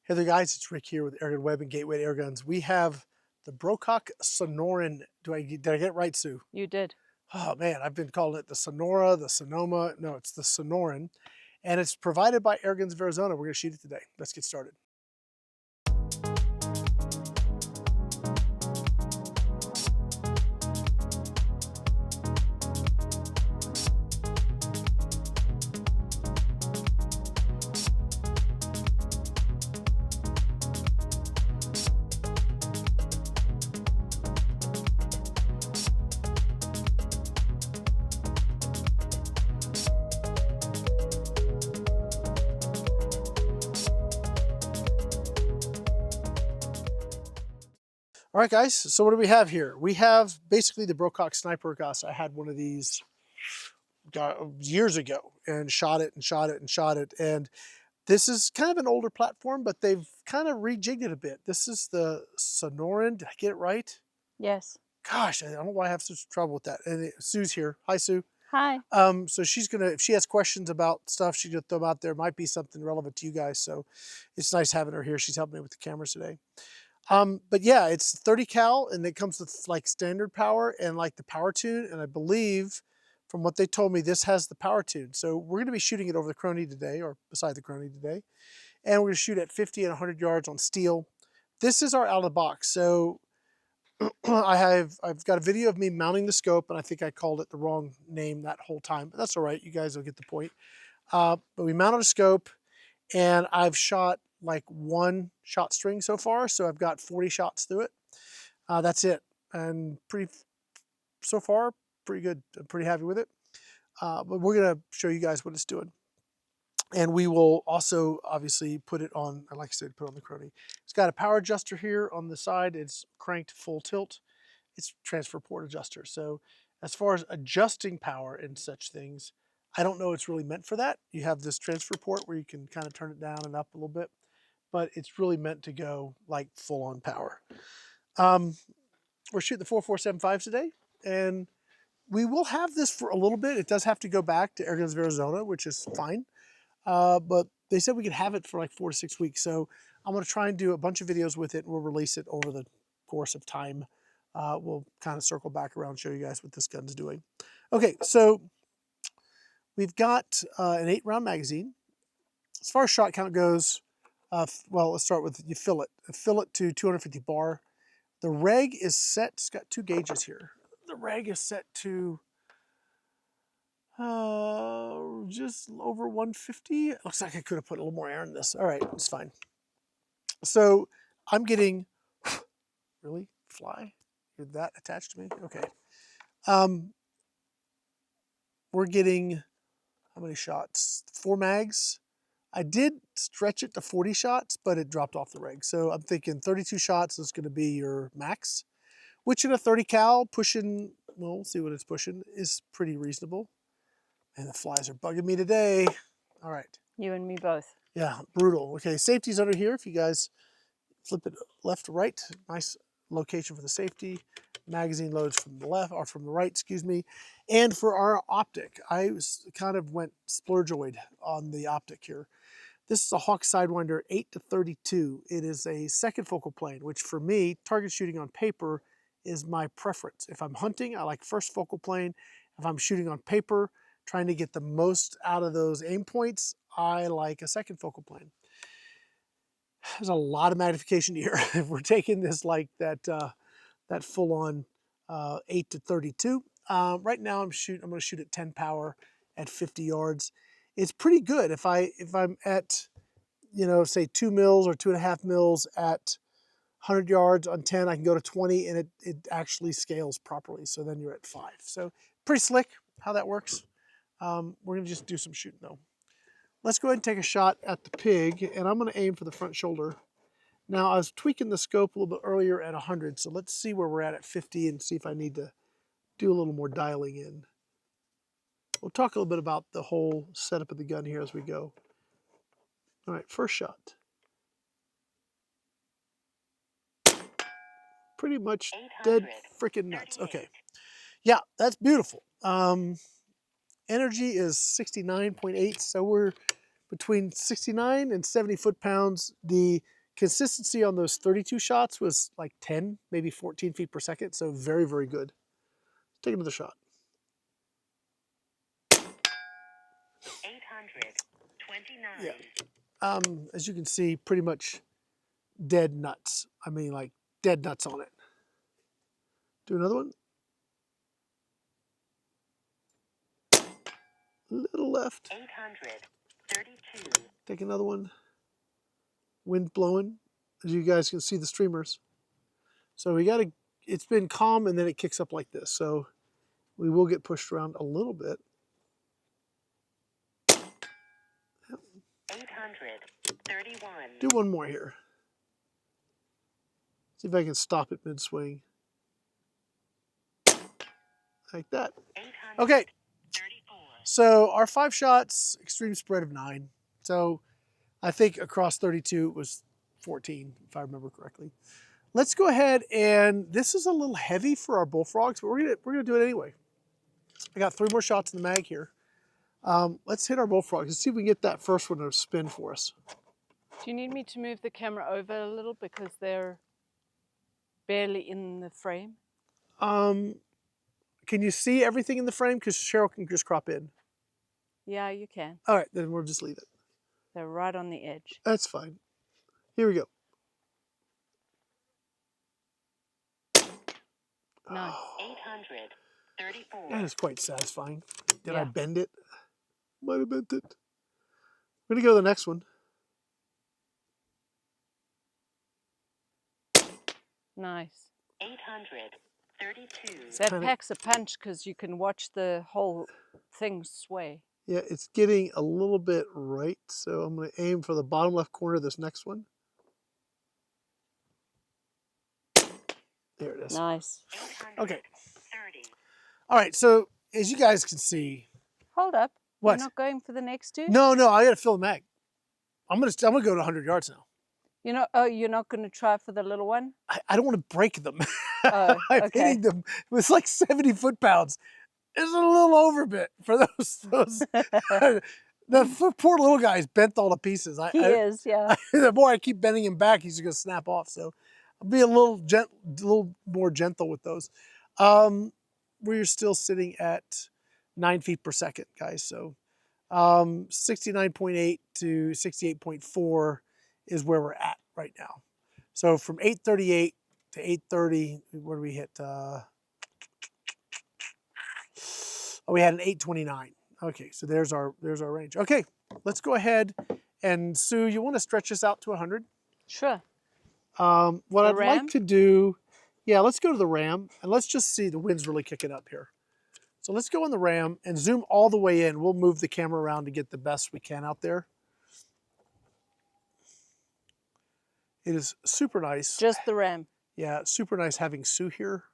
Hey there guys, it's Rick here with Airgun Web and Gateway to Airguns. We have the Brocock Sonoran. Did I get it right, Sue? You did. Oh man, I've been calling it the Sonora, the Sonoma. No, it's the Sonoran. And it's provided by Airguns of Arizona. We're gonna shoot it today. Let's get started. All right, guys, so what do we have here? We have basically the Brocock Sniper. Gosh, I had one of these years ago and shot it and shot it and shot it. And this is kind of an older platform, but they've kind of rejigged it a bit. This is the Sonoran. Did I get it right? Yes. Gosh, I don't know why I have such trouble with that. And Sue's here. Hi, Sue. Hi. So she's gonna, if she has questions about stuff, she's gonna throw them out there. Might be something relevant to you guys. So it's nice having her here. She's helping me with the cameras today. But yeah, it's 30 cal and it comes with like standard power and like the power tune. And I believe from what they told me, this has the power tune. So we're gonna be shooting it over the Crony today or beside the Crony today. And we're gonna shoot at 50 and 100 yards on steel. This is our out of the box. So I've got a video of me mounting the scope, and I think I called it the wrong name that whole time, but that's all right. You guys will get the point. But we mounted a scope, and I've shot like one shot string so far, so I've got 40 shots through it. That's it, and so far pretty good. I'm pretty happy with it. But we're gonna show you guys what it's doing. And we will also obviously put it on, like I said, put it on the Crony. It's got a power adjuster here on the side. It's cranked full tilt. It's transfer port adjuster. So as far as adjusting power and such things, I don't know it's really meant for that. You have this transfer port where you can kind of turn it down and up a little bit, but it's really meant to go like full on power. We're shooting the 4475s today, and we will have this for a little bit. It does have to go back to Airguns of Arizona, which is fine. But they said we could have it for like 4 to 6 weeks. So I'm going to try and do a bunch of videos with it, and we'll release it over the course of time. We'll kind of circle back around and show you guys what this gun's doing. Okay, so we've got an 8-round magazine. As far as shot count goes, well, let's start with you fill it. Fill it to 250 bar. The reg is set, it's got 2 gauges here. The reg is set to just over 150. It looks like I could have put a little more air in this. All right, it's fine. So I'm getting, really? Fly? You're that attached to me? Okay. We're getting, how many shots? 4 mags. I did stretch it to 40 shots, but it dropped off the reg. So I'm thinking 32 shots is gonna be your max, which in a 30 cal pushing, well, we'll see what it's pushing, is pretty reasonable. And the flies are bugging me today. All right. You and me both. Yeah, brutal. Okay, safety's under here. If you guys flip it left to right, nice location for the safety. Magazine loads from the left, or from the right, excuse me. And for our optic, I kind of went splurgeoid on the optic here. This is a Hawke Sidewinder 8 to 32. It is a second focal plane, which for me, target shooting on paper is my preference. If I'm hunting, I like first focal plane. If I'm shooting on paper, trying to get the most out of those aim points, I like a second focal plane. There's a lot of magnification here. If we're taking this like that, that full-on 8 to 32. Right now I'm going to shoot at 10 power at 50 yards. It's pretty good. If I'm at, you know, say 2 mils or 2.5 mils at 100 yards on 10, I can go to 20 and it actually scales properly. So then you're at 5. So pretty slick how that works. We're gonna just do some shooting though. Let's go ahead and take a shot at the pig, and I'm gonna aim for the front shoulder. Now I was tweaking the scope a little bit earlier at 100, so let's see where we're at 50 and see if I need to do a little more dialing in. We'll talk a little bit about the whole setup of the gun here as we go. All right, first shot. Pretty much dead freaking nuts. Okay, yeah, that's beautiful. Energy is 69.8, so we're between 69 and 70 foot-pounds. The consistency on those 32 shots was like 10, maybe 14 feet per second. So very, very good. Take another shot. 829. Yeah. As you can see, pretty much dead nuts. I mean, like dead nuts on it. Do another one. Little left. 832. Take another one. Wind blowing. As you guys can see the streamers. So we got to, it's been calm and then it kicks up like this. So we will get pushed around a little bit. 831. Do one more here. See if I can stop it mid-swing. Like that. Okay. 834. So our 5 shots, extreme spread of 9. So I think across 32 it was 14, if I remember correctly. Let's go ahead, and this is a little heavy for our bullfrogs, but we're gonna do it anyway. I got 3 more shots in the mag here. Let's hit our bullfrogs. Let's see if we can get that first one to spin for us. Do you need me to move the camera over a little because they're barely in the frame? Can you see everything in the frame? Because Cheryl can just crop in. Yeah, you can. All right, then we'll just leave it. They're right on the edge. That's fine. Here we go. Nice. 834. That is quite satisfying. Did I Yeah. bend it? Might have bent it. We're gonna go to the next one. Nice. 832. That kinda- packs a punch because you can watch the whole thing sway. Yeah, it's getting a little bit right, so I'm gonna aim for the bottom left corner of this next one. There it is. Nice. Okay. 30. All right, so as you guys can see, Hold up. What? You're not going for the next two? no, I gotta fill the mag. I'm gonna go to 100 yards now. You're not going to try for the little one? I don't want to break them. Oh, I'm okay. hitting them. It was like 70 foot-pounds. It's a little overbit for those. The poor little guy's bent all to pieces. He is, yeah. The more I keep bending him back, he's gonna snap off. So I'll be a little more gentle with those. We're still sitting at 9 feet per second, guys. So 69.8 to 68.4 is where we're at right now. So from 838 to 830, where do we hit? We had an 829. Okay, so there's our range. Okay, let's go ahead and Sue, you want to stretch this out to 100? Sure. What The I'd ram? like to do, yeah, let's go to the ram and let's just see the wind's really kicking up here. So let's go in the ram and zoom all the way in. We'll move the camera around to get the best we can out there. It is super nice. Just the ram. Yeah, super nice having Sue here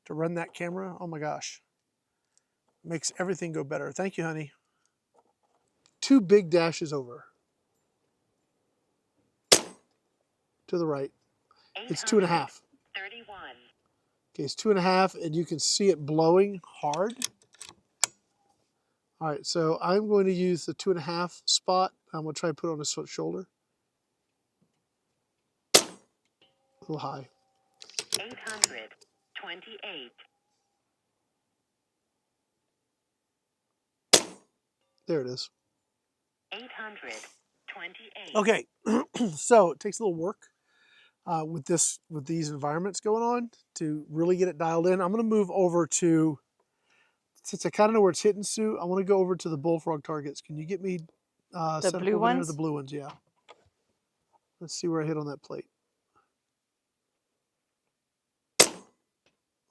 to run that camera. Oh my gosh. Makes everything go better. Thank you, honey. 2 big dashes over. To the right. It's 2.5. 31. Okay, it's 2.5, and you can see it blowing hard. All right, so I'm going to use the 2.5 spot. I'm going to try to put it on his shoulder. A little high. 828. There it is. 828. Okay, so it takes a little work with these environments going on to really get it dialed in. I'm going to move over to, since I kind of know where it's hitting, Sue, I want to go over to the bullfrog targets. Can you get me set up blue over there, ones? the blue ones? Yeah. Let's see where I hit on that plate. A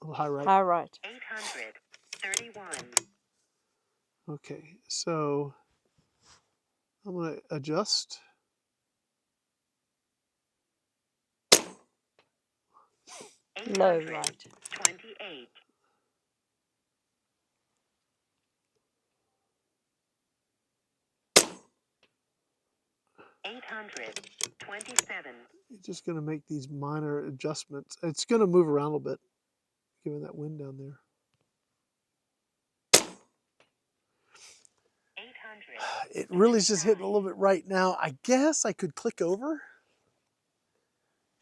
little high right. High right. 831. Okay, so I'm going to adjust. Low right. 28. 827. You're just going to make these minor adjustments. It's going to move around a little bit, given that wind down there. 800. It really is just hitting a little bit right now. I guess I could click over.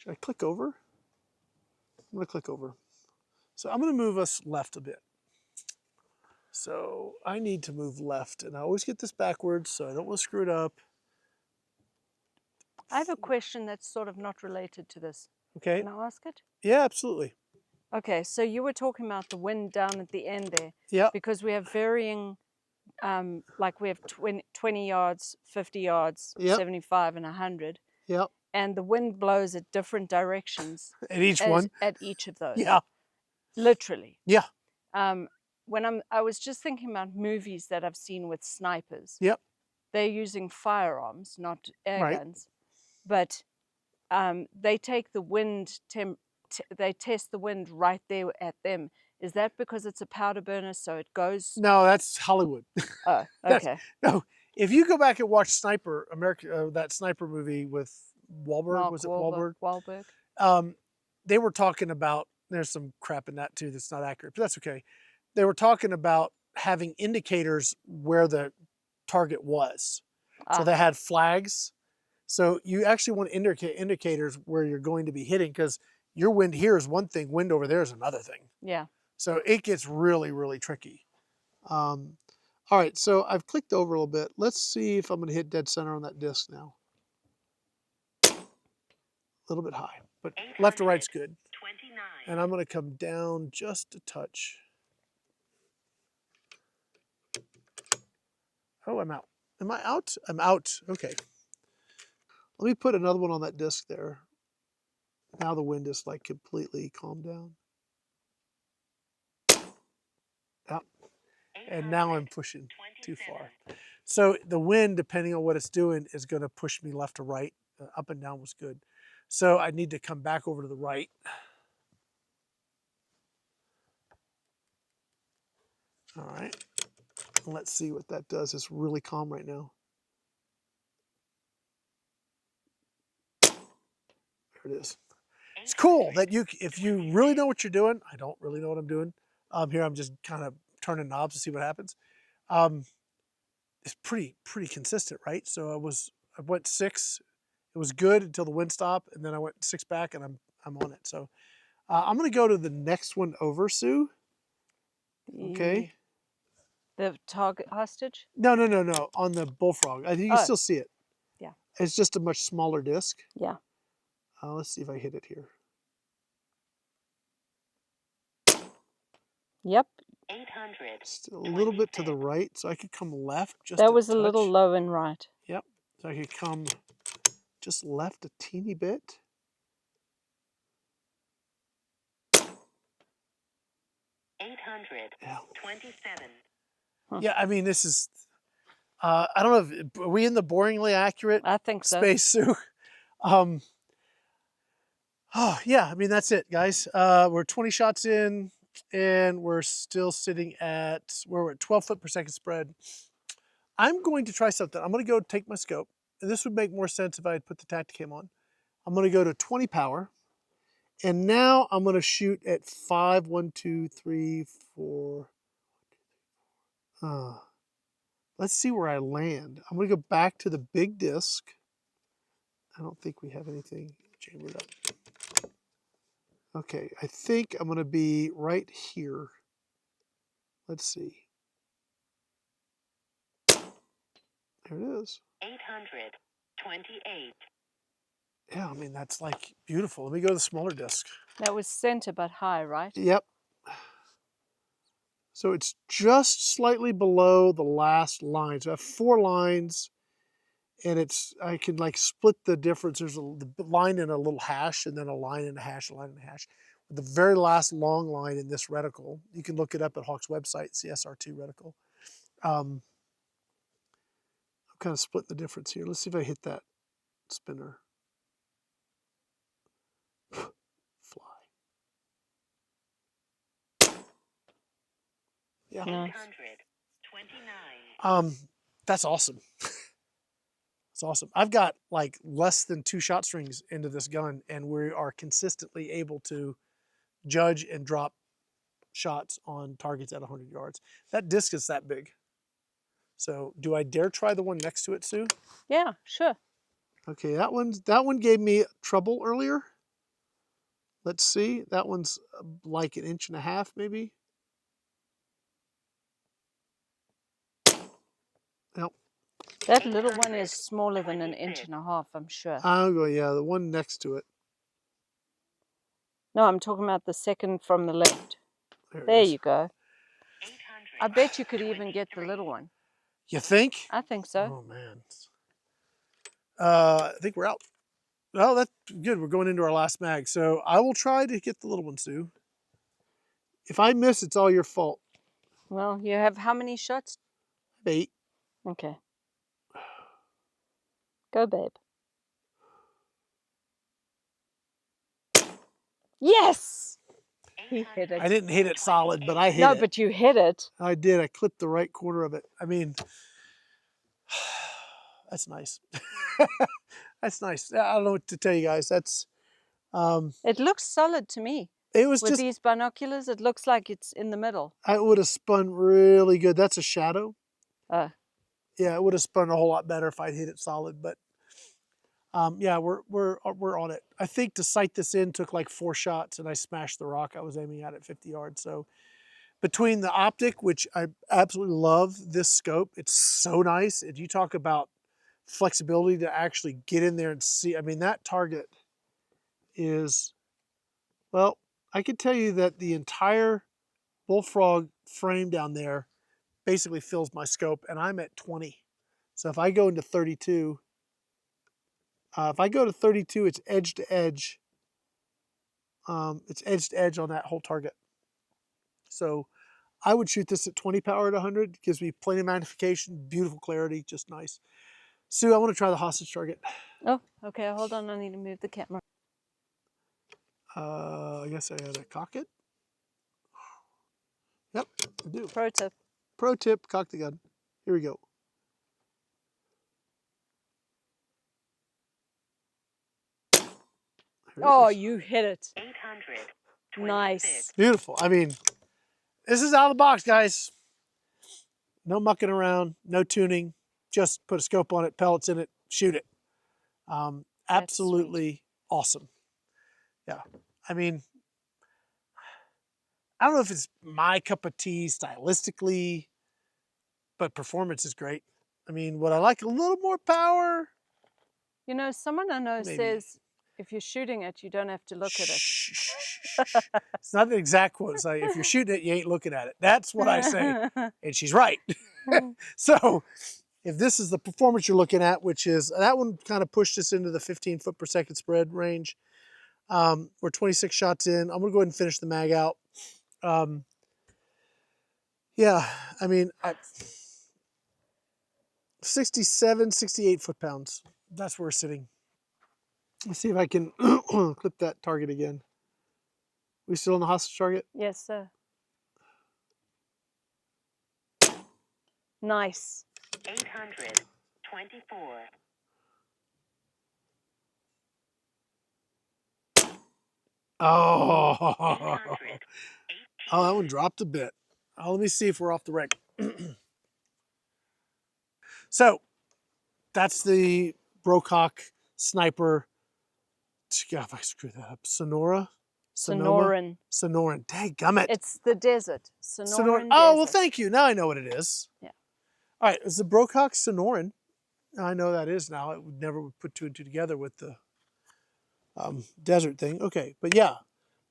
Should I click over? I'm gonna click over. So I'm gonna move us left a bit. So I need to move left, and I always get this backwards, so I don't want to screw it up. I have a question that's sort of not related to this. Okay. Can I ask it? Yeah, absolutely. Okay, so you were talking about the wind down at the end there. Yeah. Because we have varying, like we have 20 yards, 50 yards, Yep. 75 and 100. Yep. And the wind blows at different directions. At each one. At each of those. Yeah. Literally. Yeah. I was just thinking about movies that I've seen with snipers. Yep. They're using firearms, not air Right. guns, but they take the wind, they test the wind right there at them. Is that because it's a powder burner, so it goes? No, that's Hollywood. Oh, okay. No, if you go back and watch Sniper, that Sniper movie with Wahlberg, was it Wahlberg? Wahlberg. They were talking about, there's some crap in that too that's not accurate, but that's okay. They were talking about having indicators where the target was. So they had flags. So you actually want to indicate indicators where you're going to be hitting, because your wind here is one thing, wind over there is another thing. Yeah. So it gets really, really tricky. All right, so I've clicked over a little bit. Let's see if I'm going to hit dead center on that disc now. A little bit high, but left to right's good. 29. And I'm going to come down just a touch. Oh, I'm out. Am I out? I'm out. Okay. Let me put another one on that disc there. Now the wind is like completely calmed down. Yep. And now I'm pushing too far. So the wind, depending on what it's doing, is going to push me left to right. Up and down was good. So I need to come back over to the right. All right. Let's see what that does. It's really calm right now. There it is. It's cool that if you really know what you're doing, I don't really know what I'm doing. Here I'm just kind of turning knobs to see what happens. It's pretty consistent, right? So I went 6. It was good until the wind stopped, and then I went 6 back, and I'm on it. So I'm going to go to the next one over, Sue. Okay. The target hostage? No. On the bullfrog. I think you can still see it. Yeah. It's just a much smaller disc. Yeah. Let's see if I hit it here. Yep. 800. Still a little bit to the right, so I could come left just That was a a little touch. low and right. Yep. So I could come just left a teeny bit. Yeah. 27. Yeah, I mean, this is, I don't know, are we in the boringly accurate I think so. space, Sue? Oh, yeah, I mean, that's it, guys. We're 20 shots in, and we're still sitting at, we're at 12 foot per second spread. I'm going to try something. I'm going to go take my scope. And this would make more sense if I had put the Tacticam on. I'm going to go to 20 power. And now I'm going to shoot at 5, 1, 2, 3, 4. Let's see where I land. I'm going to go back to the big disc. I don't think we have anything chambered up. Okay, I think I'm going to be right here. Let's see. There it is. 828. Yeah, I mean, that's like beautiful. Let me go to the smaller disc. That was center but high, right? Yep. So it's just slightly below the last line. So I have 4 lines, and I can like split the difference. There's the line in a little hash, and then a line and a hash, a line and a hash. The very last long line in this reticle, you can look it up at Hawke's website, it's the SR2 reticle. I'm kind of splitting the difference here. Let's see if I hit that spinner. Fly. Yeah. Nice. 829. That's awesome. That's awesome. I've got like less than 2 shot strings into this gun, and we are consistently able to judge and drop shots on targets at 100 yards. That disc is that big. So do I dare try the one next to it, Sue? Yeah, sure. Okay, that one gave me trouble earlier. Let's see. That one's like 1.5 inches, maybe. Nope. That little one is smaller than 1.5 inches, I'm sure. I'll go, yeah, the one next to it. No, I'm talking about the second from the left. There There it is. you go. I bet you could even get the little one. You think? I think so. Oh, man. I think we're out. Oh, that's good. We're going into our last mag. So I will try to get the little ones, Sue. If I miss, it's all your fault. Well, you have how many shots? 8. Okay. Go, babe. Yes! He hit it. I didn't hit it solid, but I hit No, it. but you hit it. I did. I clipped the right corner of it. I mean, that's nice. That's nice. I don't know what to tell you guys. That's It looks solid to me. it was With just these binoculars, it looks like it's in the middle. I would have spun really good. That's a shadow. Uh, Yeah, it would have spun a whole lot better if I'd hit it solid, but yeah, we're on it. I think to sight this in took like 4 shots, and I smashed the rock I was aiming at 50 yards. So between the optic, which I absolutely love this scope, it's so nice. If you talk about flexibility to actually get in there and see, I mean, that target is, well, I can tell you that the entire bullfrog frame down there basically fills my scope, and I'm at 20. So if I go into 32, if I go to 32, it's edge to edge. It's edge to edge on that whole target. So I would shoot this at 20 power at 100. It gives me plenty of magnification, beautiful clarity, just nice. Sue, I want to try the hostage target. oh, okay. Hold on. I need to move the camera. I guess I gotta cock it. Yep, I do. Pro tip. Pro tip, cock the gun. Here we go. Oh, you hit it. 800. Nice. Beautiful. I mean, this is out of the box, guys. No mucking around, no tuning. Just put a scope on it, pellets in it, shoot it. Absolutely awesome. Yeah. I mean, I don't know if it's my cup of tea stylistically, but performance is great. I mean, would I like a little more power? You know, someone I know Maybe. says if you're shooting it, you don't have to look at it. It's not the exact quote. It's like, if you're shooting it, you ain't looking at it. That's what I say. And she's right. So if this is the performance you're looking at, which is, that one kind of pushed us into the 15 foot per second spread range. We're 26 shots in. I'm going to go ahead and finish the mag out. Yeah, I mean, 67, 68 foot-pounds. That's where we're sitting. Let's see if I can clip that target again. We still on the hostage target? Yes, sir. Nice. 824. Oh, 818. oh, that one dropped a bit. Oh, let me see if we're off the reg. So, that's the Brocock Sniper. God, if I screw that up. Sonoran. Sonoran. Dadgummit. It's the desert. Sonoran Oh, desert. well, thank you. Now I know what it is. Yeah. All right, it's the Brocock Sonoran. I know that is now. It would never put 2 and 2 together with the desert thing. Okay, but yeah,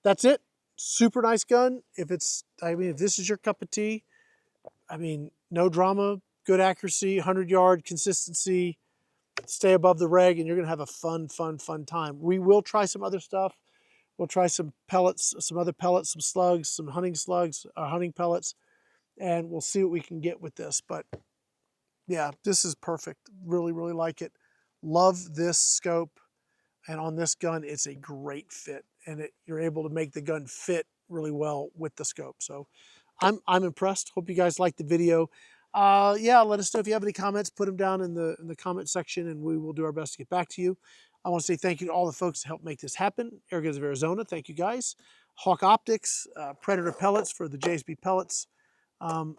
that's it. Super nice gun. If it's, I mean, if this is your cup of tea, I mean, no drama, good accuracy, 100-yard consistency, stay above the reg, and you're gonna have a fun time. We will try some other stuff. We'll try some pellets, some other pellets, some slugs, some hunting slugs, hunting pellets, and we'll see what we can get with this. But yeah, this is perfect. Really like it. Love this scope. And on this gun, it's a great fit. And you're able to make the gun fit really well with the scope. So I'm impressed. Hope you guys liked the video. Yeah, let us know if you have any comments. Put them down in the comment section, and we will do our best to get back to you. I want to say thank you to all the folks that helped make this happen. Airguns of Arizona, thank you guys. Hawke Optics, Predator Pellets for the JSB pellets. And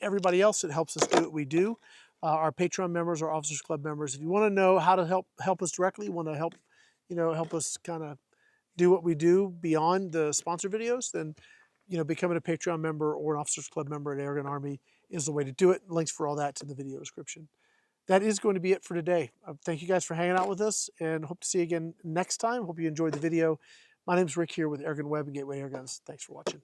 everybody else that helps us do what we do. Our Patreon members, our Officers Club members. If you want to know how to help us directly, want to help, help us kind of do what we do beyond the sponsor videos, then becoming a Patreon member or an Officers Club member at Airgun Army is the way to do it. Links for all that's in the video description. That is going to be it for today. Thank you guys for hanging out with us, and hope to see you again next time. Hope you enjoyed the video. My name is Rick here with Airgun Web and Gateway Airguns. Thanks for watching.